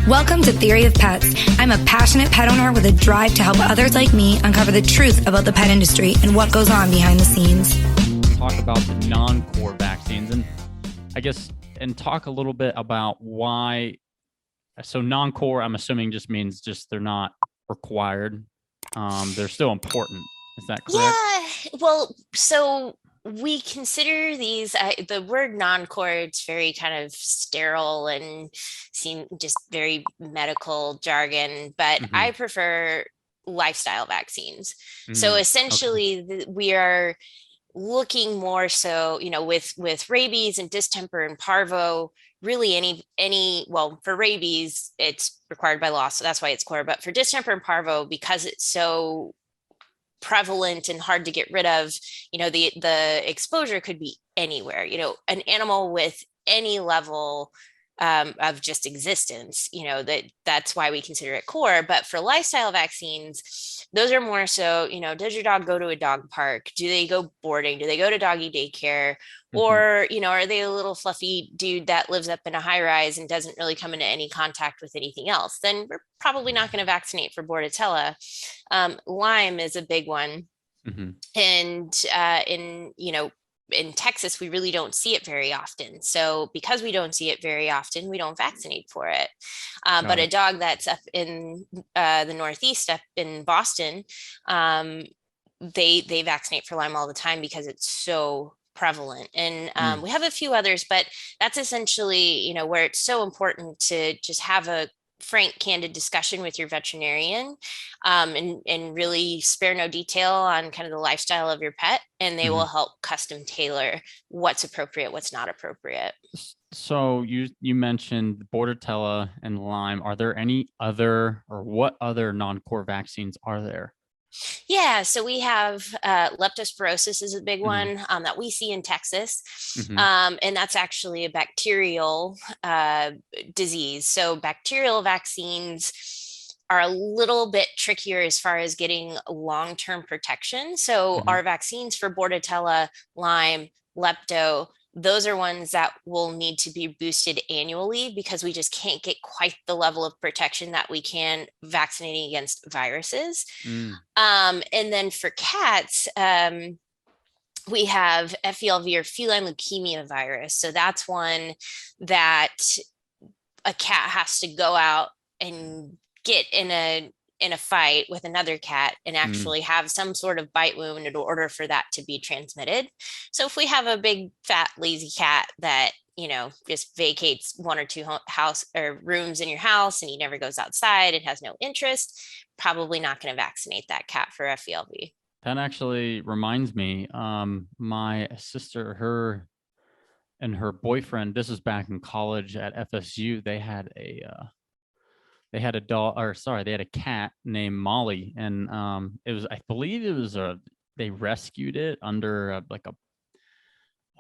Welcome to Theory of Pets. I'm a passionate pet owner with a drive to help others like me uncover the truth about the pet industry and what goes on behind the scenes. Talk about the non-core vaccines and talk a little bit about why. So non-core, I'm assuming just means they're not required. They're still important. Is that correct? Yeah. Well, so we consider these, the word non-core, it's very kind of sterile and seem just very medical jargon, but I prefer lifestyle vaccines. So essentially we are looking more so, with rabies and distemper and parvo, really well, for rabies, it's required by law. So that's why it's core. But for distemper and parvo, because it's so prevalent and hard to get rid of, the exposure could be anywhere. An animal with any level of just existence, that's why we consider it core. But for lifestyle vaccines, those are more so, does your dog go to a dog park? Do they go boarding? Do they go to doggy daycare? Or, are they a little fluffy dude that lives up in a high rise and doesn't really come into any contact with anything else? Then we're probably not going to vaccinate for Bordatella. Lyme is a big one. And in Texas, we really don't see it very often. So because we don't see it very often, we don't vaccinate for it. But a dog that's up in the Northeast, up in Boston, they vaccinate for Lyme all the time because it's so prevalent. And we have a few others, but that's essentially, where it's so important to just have a frank, candid discussion with your veterinarian, and really spare no detail on kind of the lifestyle of your pet, and they will help custom tailor what's appropriate, what's not appropriate. So you mentioned Bordatella and Lyme. Are there any other, or what other non-core vaccines are there? Yeah, so we have leptospirosis is a big one that we see in Texas, and that's actually a bacterial disease. So bacterial vaccines are a little bit trickier as far as getting long-term protection. So our vaccines for Bordatella, Lyme, lepto, those are ones that will need to be boosted annually because we just can't get quite the level of protection that we can vaccinating against viruses. And then for cats, we have FELV, or feline leukemia virus. So that's one that a cat has to go out and get in a fight with another cat and actually have some sort of bite wound in order for that to be transmitted. So if we have a big fat lazy cat that just vacates one or two house or rooms in your house and he never goes outside and has no interest, probably not going to vaccinate that cat for FELV. That actually reminds me, my sister, her and her boyfriend, this was back in college at FSU, they had a dog, or sorry, they had a cat named Molly, and they rescued it under a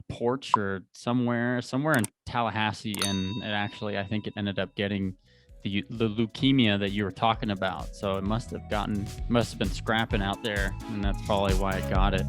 porch or somewhere in Tallahassee, and I think it ended up getting the leukemia that you were talking about. So it must have been scrapping out there, and that's probably why it got it.